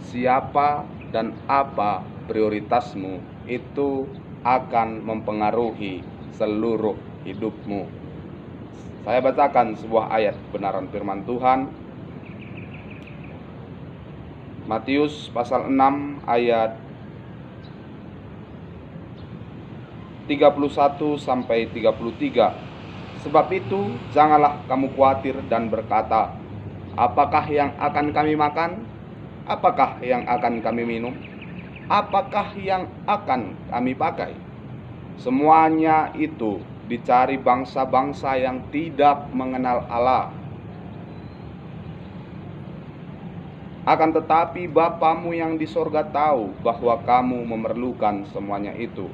siapa dan apa prioritasmu itu akan mempengaruhi seluruh hidupmu. Saya bacakan sebuah ayat kebenaran firman Tuhan. Matius pasal 6 ayat 31 sampai 33. Sebab itu janganlah kamu khawatir dan berkata, apakah yang akan kami makan? Apakah yang akan kami minum? Apakah yang akan kami pakai? Semuanya itu dicari bangsa-bangsa yang tidak mengenal Allah. Akan tetapi Bapamu yang di sorga tahu bahwa kamu memerlukan semuanya itu.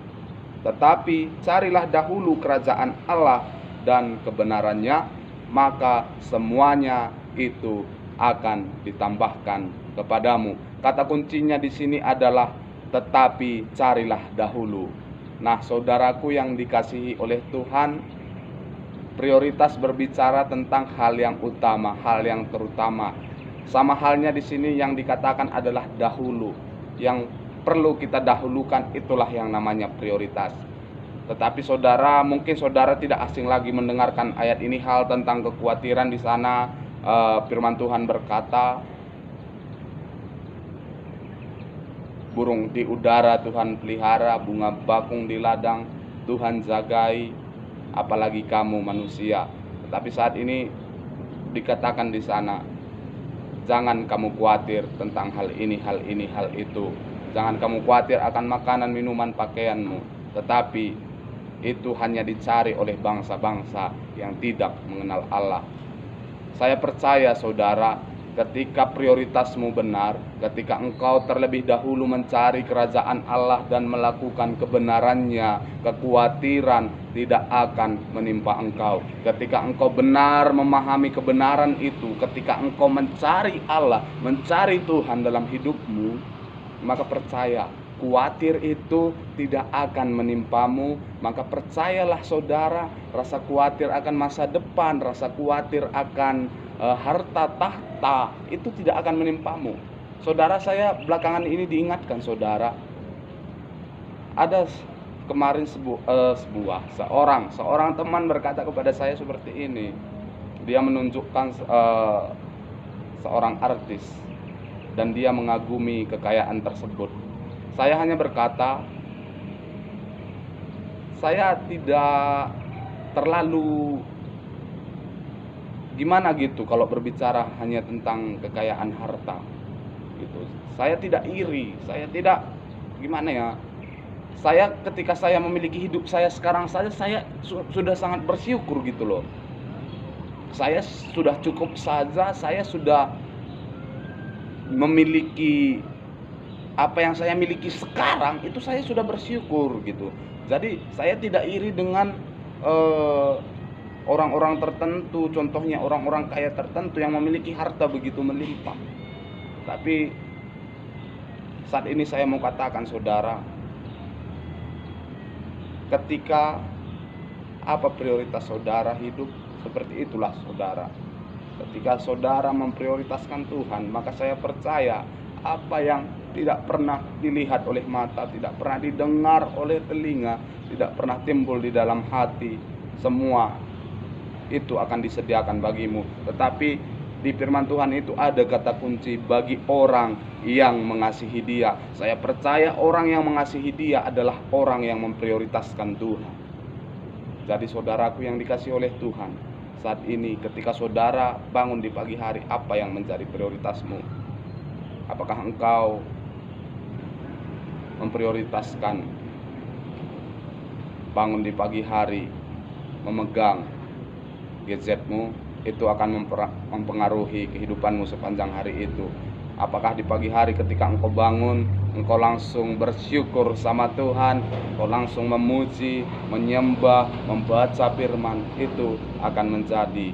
Tetapi carilah dahulu kerajaan Allah dan kebenarannya, maka semuanya itu akan ditambahkan kepadamu. Kata kuncinya di sini adalah tetapi carilah dahulu. Nah, saudaraku yang dikasihi oleh Tuhan, prioritas berbicara tentang hal yang utama, hal yang terutama. Sama halnya di sini yang dikatakan adalah dahulu. Yang perlu kita dahulukan itulah yang namanya prioritas. Tetapi saudara, mungkin saudara tidak asing lagi mendengarkan ayat ini, hal tentang kekhawatiran di sana. Firman Tuhan berkata, burung di udara Tuhan pelihara, bunga bakung di ladang Tuhan jagai, apalagi kamu manusia. Tetapi saat ini dikatakan di sana, jangan kamu khawatir tentang hal ini, hal itu. Jangan kamu khawatir akan makanan, minuman, pakaianmu. Tetapi itu hanya dicari oleh bangsa-bangsa yang tidak mengenal Allah. Saya percaya saudara, ketika prioritasmu benar, ketika engkau terlebih dahulu mencari kerajaan Allah dan melakukan kebenarannya, kekhawatiran tidak akan menimpa engkau. Ketika engkau benar memahami kebenaran itu, ketika engkau mencari Allah, mencari Tuhan dalam hidupmu, maka percaya, khawatir itu tidak akan menimpamu. Maka percayalah saudara, rasa khawatir akan masa depan, rasa khawatir akan harta tahta itu tidak akan menimpamu. Saudara, saya belakangan ini diingatkan saudara, ada kemarin seorang teman berkata kepada saya seperti ini. Dia menunjukkan seorang artis dan dia mengagumi kekayaan tersebut. Saya hanya berkata, saya tidak terlalu gimana gitu kalau berbicara hanya tentang kekayaan harta gitu. Saya tidak iri, saya tidak gimana ya. Saya ketika saya memiliki hidup saya sekarang saja, saya sudah sangat bersyukur gitu loh. Saya sudah cukup saja, saya sudah memiliki apa yang saya miliki sekarang, itu saya sudah bersyukur gitu. Jadi saya tidak iri dengan orang-orang tertentu, contohnya orang-orang kaya tertentu yang memiliki harta begitu melimpah. Tapi saat ini saya mau katakan saudara, ketika apa prioritas saudara hidup, seperti itulah saudara. Ketika saudara memprioritaskan Tuhan, maka saya percaya apa yang tidak pernah dilihat oleh mata, tidak pernah didengar oleh telinga, tidak pernah timbul di dalam hati, semua itu akan disediakan bagimu. Tetapi di firman Tuhan itu ada kata kunci, bagi orang yang mengasihi Dia. Saya percaya orang yang mengasihi Dia adalah orang yang memprioritaskan Tuhan. Jadi saudaraku yang dikasihi oleh Tuhan, saat ini ketika saudara bangun di pagi hari, apa yang menjadi prioritasmu? Apakah engkau memprioritaskan bangun di pagi hari memegang gadgetmu? Itu akan mempengaruhi kehidupanmu sepanjang hari itu. Apakah di pagi hari ketika engkau bangun, engkau langsung bersyukur sama Tuhan, engkau langsung memuji, menyembah, membaca firman, itu akan menjadi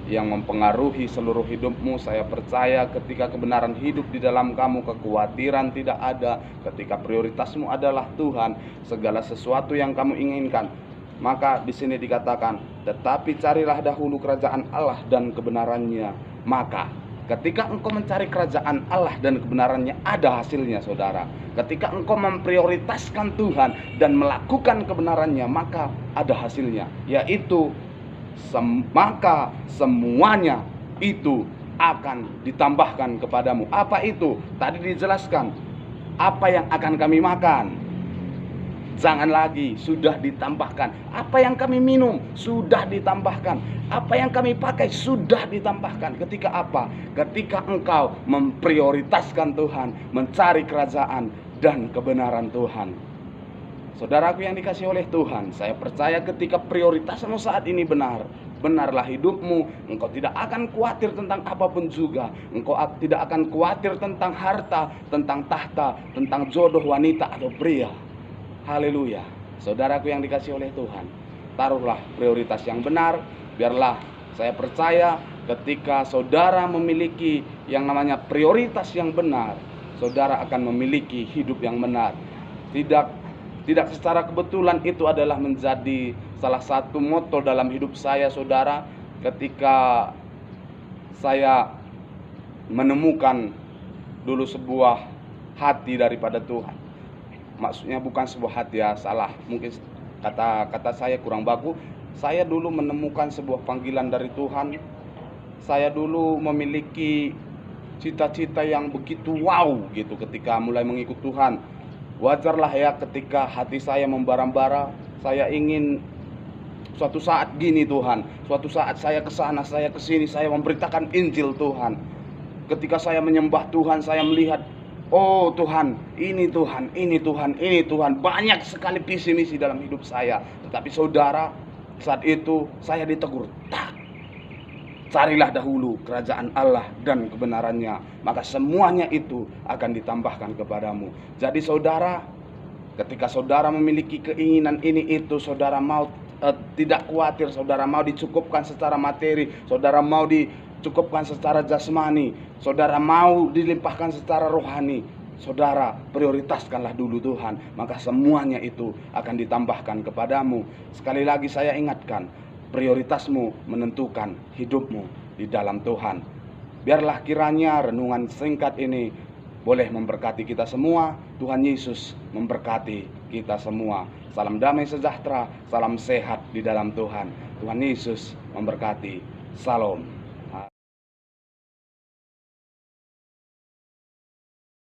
yang mempengaruhi seluruh hidupmu. Saya percaya ketika kebenaran hidup di dalam kamu, kekhawatiran tidak ada. Ketika prioritasmu adalah Tuhan, segala sesuatu yang kamu inginkan. Maka di sini dikatakan, tetapi carilah dahulu kerajaan Allah dan kebenarannya, maka Ketika engkau mencari kerajaan Allah dan kebenarannya, ada hasilnya, saudara. Ketika engkau memprioritaskan Tuhan dan melakukan kebenarannya, maka ada hasilnya, yaitu maka semuanya itu akan ditambahkan kepadamu. Apa itu? Tadi dijelaskan, apa yang akan kami makan, jangan lagi, sudah ditambahkan. Apa yang kami minum, sudah ditambahkan. Apa yang kami pakai, sudah ditambahkan. Ketika apa? Ketika engkau memprioritaskan Tuhan, mencari kerajaan dan kebenaran Tuhan. Saudaraku yang dikasihi oleh Tuhan, saya percaya ketika prioritasmu saat ini benarlah hidupmu, engkau tidak akan khawatir tentang apapun juga. Engkau tidak akan khawatir tentang harta, tentang tahta, tentang jodoh wanita atau pria. Haleluya. Saudaraku yang dikasihi oleh Tuhan, taruhlah prioritas yang benar. Biarlah, saya percaya ketika saudara memiliki yang namanya prioritas yang benar, saudara akan memiliki hidup yang benar. Tidak secara kebetulan itu adalah menjadi salah satu moto dalam hidup saya, saudara. Ketika saya menemukan dulu sebuah hati daripada Tuhan. Maksudnya bukan sebuah hati, ya, salah. Mungkin kata saya kurang bagus. Saya dulu menemukan sebuah panggilan dari Tuhan. Saya dulu memiliki cita-cita yang begitu wow gitu ketika mulai mengikut Tuhan. Wajarlah ya ketika hati saya membara-bara, saya ingin suatu saat gini Tuhan, suatu saat saya ke sana, saya ke sini, saya memberitakan Injil Tuhan. Ketika saya menyembah Tuhan, saya melihat, oh Tuhan, ini Tuhan, ini Tuhan, ini Tuhan. Banyak sekali visi misi dalam hidup saya. Tetapi saudara, saat itu saya ditegur, tak, carilah dahulu kerajaan Allah dan kebenarannya, maka semuanya itu akan ditambahkan kepadamu. Jadi saudara, ketika saudara memiliki keinginan ini itu, saudara mau tidak khawatir, saudara mau dicukupkan secara materi, saudara mau dicukupkan secara jasmani, saudara mau dilimpahkan secara rohani, saudara prioritaskanlah dulu Tuhan, maka semuanya itu akan ditambahkan kepadamu. Sekali lagi saya ingatkan, prioritasmu menentukan hidupmu di dalam Tuhan. Biarlah kiranya renungan singkat ini boleh memberkati kita semua. Tuhan Yesus memberkati kita semua. Salam damai sejahtera, salam sehat di dalam Tuhan. Tuhan Yesus memberkati. Salam.